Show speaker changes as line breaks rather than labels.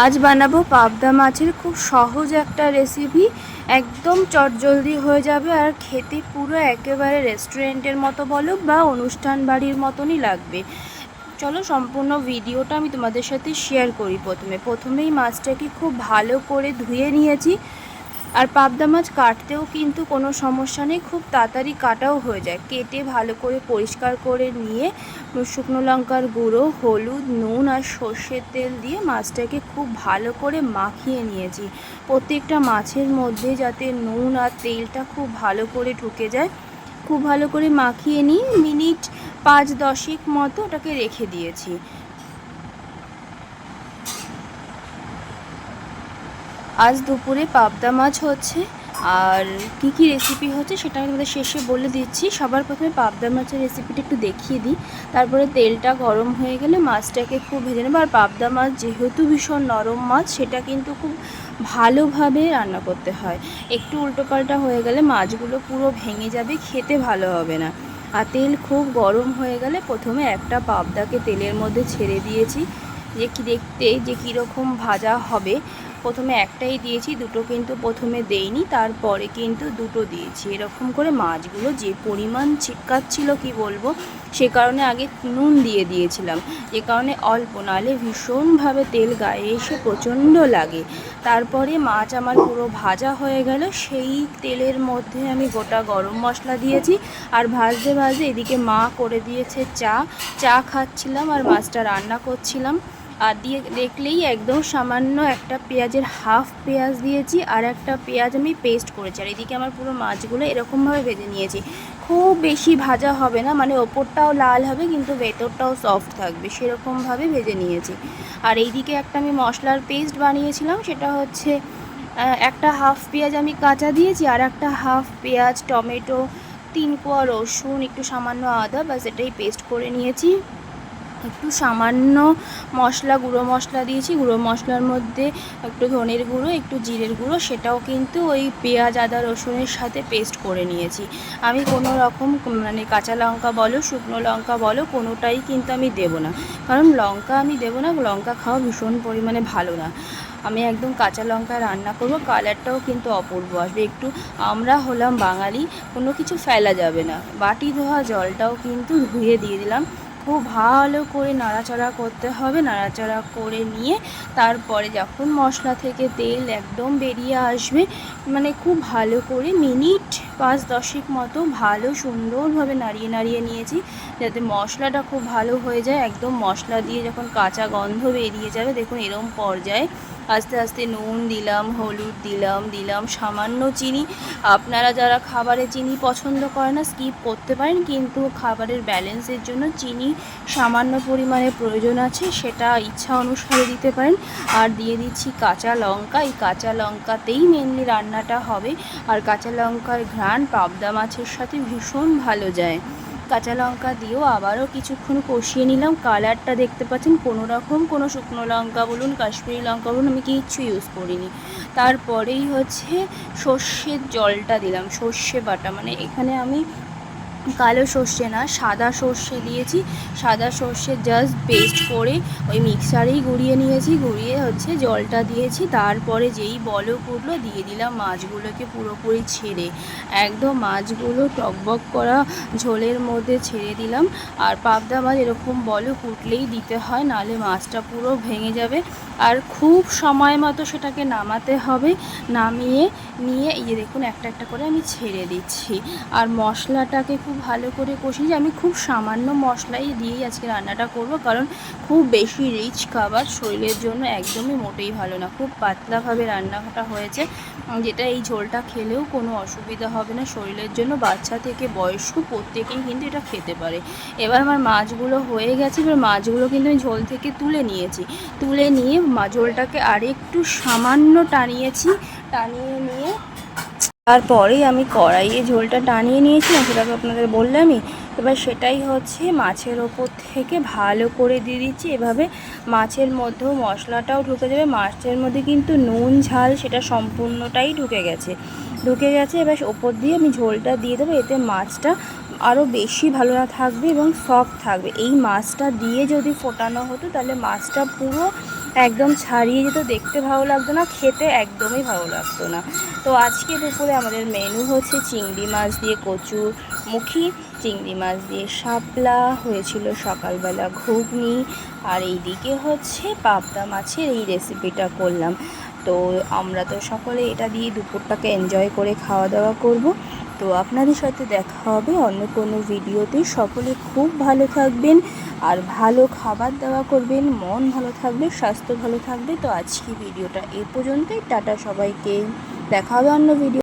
আজ বানাবো পাবদা মাছের খুব সহজ একটা রেসিপি। একদম চটজলদি হয়ে যাবে আর খেতে পুরো একেবারে রেস্টুরেন্টের মতো বলো বা অনুষ্ঠান বাড়ির মতনই লাগবে। চলো সম্পূর্ণ ভিডিওটা আমি তোমাদের সাথে শেয়ার করি। প্রথমেই মাছটাকে খুব ভালো করে ধুয়ে নিয়েছি। আর পাবদা মাছ কাটতেও কিন্তু কোনো সমস্যা নেই, খুব তাড়াতাড়ি কাটাও হয়ে যায়। কেটে ভালো করে পরিষ্কার করে নিয়ে শুকনো লঙ্কার গুঁড়ো, হলুদ, নুন আর সর্ষের তেল দিয়ে মাছটাকে খুব ভালো করে মাখিয়ে নিয়েছি। প্রত্যেকটা মাছের মধ্যে যাতে নুন আর তেলটা খুব ভালো করে ঢুকে যায়, খুব ভালো করে মাখিয়ে নিয়ে মিনিট 5-10 মতো ওটাকে রেখে দিয়েছি। আজ দুপুরে পাবদা মাছ হচ্ছে। আর কি রেসিপি হচ্ছে সেটা আমি তোমাদের শেষে বলে দিচ্ছি। সবার প্রথমে পাবদা মাছের রেসিপিটা একটু দেখিয়ে দিই। তারপরে তেলটা গরম হয়ে গেলে মাছটাকে খুব ভেজে নেবো। আর পাবদা মাছ যেহেতু ভীষণ নরম মাছ, সেটা কিন্তু খুব ভালোভাবে রান্না করতে হয়। একটু উল্টোপাল্টা হয়ে গেলে মাছগুলো পুরো ভেঙে যাবে, খেতে ভালো হবে না। আর তেল খুব গরম হয়ে গেলে প্রথমে একটা পাবদাকে তেলের মধ্যে ছেড়ে দিয়েছি, যে কি দেখতে যে কীরকম ভাজা হবে। প্রথমে একটাই দিয়েছি, দুটো কিন্তু প্রথমে দেইনি, তারপরে কিন্তু দুটো দিয়েছি। এরকম করে মাছগুলো যে পরিমাণ ছিটকাচ্ছিল কি বলবো, সে কারণে আগে নুন দিয়ে দিয়েছিলাম, যে কারণে অল্প, নাহলে ভীষণভাবে তেল গায়ে এসে প্রচণ্ড লাগে। তারপরে মাছ আমার পুরো ভাজা হয়ে গেল। সেই তেলের মধ্যে আমি গোটা গরম মশলা দিয়েছি। আর ভাজতে ভাজতে এদিকে মা করে দিয়েছে চা খাচ্ছিলাম আর মাছটা রান্না করছিলাম। আর দিয়ে দেখলেই একদম সামান্য একটা পেঁয়াজের হাফ পেঁয়াজ দিয়েছি, আর একটা পেঁয়াজ আমি পেস্ট করেছি। আর এদিকে আমার পুরো মাছগুলো এরকমভাবে ভেজে নিয়েছি। খুব বেশি ভাজা হবে না, মানে ওপরটাও লাল হবে কিন্তু ভেতরটাও সফট থাকবে, সেরকমভাবে ভেজে নিয়েছি। আর এইদিকে একটা আমি মশলার পেস্ট বানিয়েছিলাম, সেটা হচ্ছে একটা হাফ পেঁয়াজ আমি কাঁচা দিয়েছি, আর একটা হাফ পেঁয়াজ, টমেটো, 3 কোয়া রসুন, একটু সামান্য আদা, বাস এটাই পেস্ট করে নিয়েছি। একটু সামান্য গুঁড়ো মশলা দিয়েছি। গুঁড়ো মশলার মধ্যে একটু ধনের গুঁড়ো, একটু জিরের গুঁড়ো, সেটাও কিন্তু ওই পেঁয়াজ আদা রসুনের সাথে পেস্ট করে নিয়েছি। আমি কোনো রকম মানে কাঁচা লঙ্কা বলো, শুকনো লঙ্কা বলো, কোনোটাই কিন্তু আমি দেবো না। কারণ লঙ্কা আমি দেবো না, লঙ্কা খাওয়া ভীষণ পরিমাণে ভালো না। আমি একদম কাঁচা লঙ্কা রান্না করব, কালারটাও কিন্তু অপূর্ব আসবে। একটু, আমরা হলাম বাঙালি, কোনো কিছু ফেলা যাবে না। বাটি ধোয়া জলটাও কিন্তু ধুয়ে দিয়ে দিলাম। খুব ভালো করে নাড়াচাড়া করতে হবে। নাড়াচাড়া করে নিয়ে তারপরে যখন মশলা থেকে তেল একদম বেরিয়ে আসবে, মানে খুব ভালো করে মিনিট 5-10 মতো ভালো সুন্দরভাবে নাড়িয়ে নিয়েছি, যাতে মশলাটা খুব ভালো হয়ে যায়। একদম মশলা দিয়ে যখন কাঁচা গন্ধ বেরিয়ে যাবে, দেখুন এরকম পর্যায়ে আস্তে আস্তে নুন দিলাম, হলুদ দিলাম সামান্য চিনি। আপনারা যারা খাবারে চিনি পছন্দ করে না, স্কিপ করতে পারেন, কিন্তু খাবারের ব্যালেন্সের জন্য চিনি সামান্য পরিমাণে প্রয়োজন আছে, সেটা ইচ্ছা অনুসারে দিতে পারেন। আর দিয়ে দিচ্ছি কাঁচা লঙ্কা। এই কাঁচা লঙ্কাতেই মেনলি রান্নাটা হবে। আর কাঁচা লঙ্কার ঘ্রাণ পাবদা মাছের সাথে ভীষণ ভালো যায়। কাঁচা লঙ্কা দিয়েও আবারও কিছুক্ষণ কষিয়ে নিলাম। কালারটা দেখতে পাচ্ছেন, কোনো শুকনো লঙ্কা বলুন, কাশ্মীরি লঙ্কা বলুন, আমি কিচ্ছু ইউজ করিনি। তারপরেই হচ্ছে সর্ষের জলটা দিলাম, সর্ষে বাটা, মানে এখানে আমি কালো সর্ষে না, সাদা সর্ষে দিয়েছি। সাদা সর্ষে জাস্ট পেস্ট করে ওই মিক্সারেই গুঁড়িয়ে নিয়েছি, গুঁড়িয়ে হচ্ছে জলটা দিয়েছি। তারপরে যেই বলক উঠলো, দিয়ে দিলাম মাছগুলোকে পুরোপুরি ছেড়ে। একদম মাছগুলো টকবক করা ঝোলের মধ্যে ছেড়ে দিলাম। আর পাবদা মাছ এরকম বলক উঠলেই দিতে হয়, নাহলে মাছটা পুরো ভেঙে যাবে। আর খুব সময় মতো সেটাকে নামাতে হবে। নামিয়ে নিয়ে এই যে দেখুন একটা একটা করে আমি ছেড়ে দিচ্ছি। আর মশলাটাকে খুব ভালো করে কষিয়ে, আমি খুব সামান্য মশলাই দিয়েই আজকে রান্নাটা করব, কারণ খুব বেশি রিচ খাবার শরীরের জন্য একদমই মোটেই ভালো না। খুব পাতলাভাবে রান্নাটা হয়েছে, যেটা এই ঝোলটা খেলেও কোনো অসুবিধা হবে না শরীরের জন্য। বাচ্চা থেকে বয়স্ক প্রত্যেকেই কিন্তু এটা খেতে পারে। এবার আমার মাছগুলো হয়ে গেছে। এবার মাছগুলো কিন্তু আমি ঝোল থেকে তুলে নিয়েছি। তুলে নিয়ে ঝোলটাকে আরেকটু সামান্য টানিয়ে নিয়ে তারপরেই আমি কড়াইয়ে ঝোলটা টানিয়ে নিয়েছিলাম, সেটাকে আপনাদের বললামই। এবার সেটাই হচ্ছে মাছের ওপর থেকে ভালো করে দিয়ে দিচ্ছি। এভাবে মাছের মধ্যেও মশলাটাও ঢুকে যাবে। মাছের মধ্যে কিন্তু নুন ঝাল সেটা সম্পূর্ণটাই ঢুকে গেছে। এবার ওপর দিয়ে আমি ঝোলটা দিয়ে দেবো। এতে মাছটা আরও বেশি ভালো থাকবে এবং সফট থাকবে। এই মাছটা দিয়ে যদি ফোটানো হতো, তাহলে মাছটা পুরো একদম ছাড়িয়ে যেত, দেখতে ভালো লাগতো না, খেতে একদমই ভালো লাগতো না। তো আজকে দুপুরে আমাদের মেনু হচ্ছে চিংড়ি মাছ দিয়ে কচুর মুখী, চিংড়ি মাছ দিয়ে শাপলা হয়েছিল, সকালবেলা ঘুগনি, আর এইদিকে হচ্ছে পাবদা মাছের এই রেসিপিটা করলাম। তো আমরা তো সকলে এটা দিয়ে দুপুরটাকে এনজয় করে খাওয়া দাওয়া করব। তো আপনাদের সাথে দেখা হবে অন্য কোনো ভিডিওতে। সকলে খুব ভালো থাকবেন আর ভালো খাবার দাওয়া করবেন, মন ভালো থাকবে, স্বাস্থ্য ভালো থাকবে। তো আজকে ভিডিওটা এ পর্যন্তই, টাটা সবাইকে, দেখা হবে অন্য ভিডিও।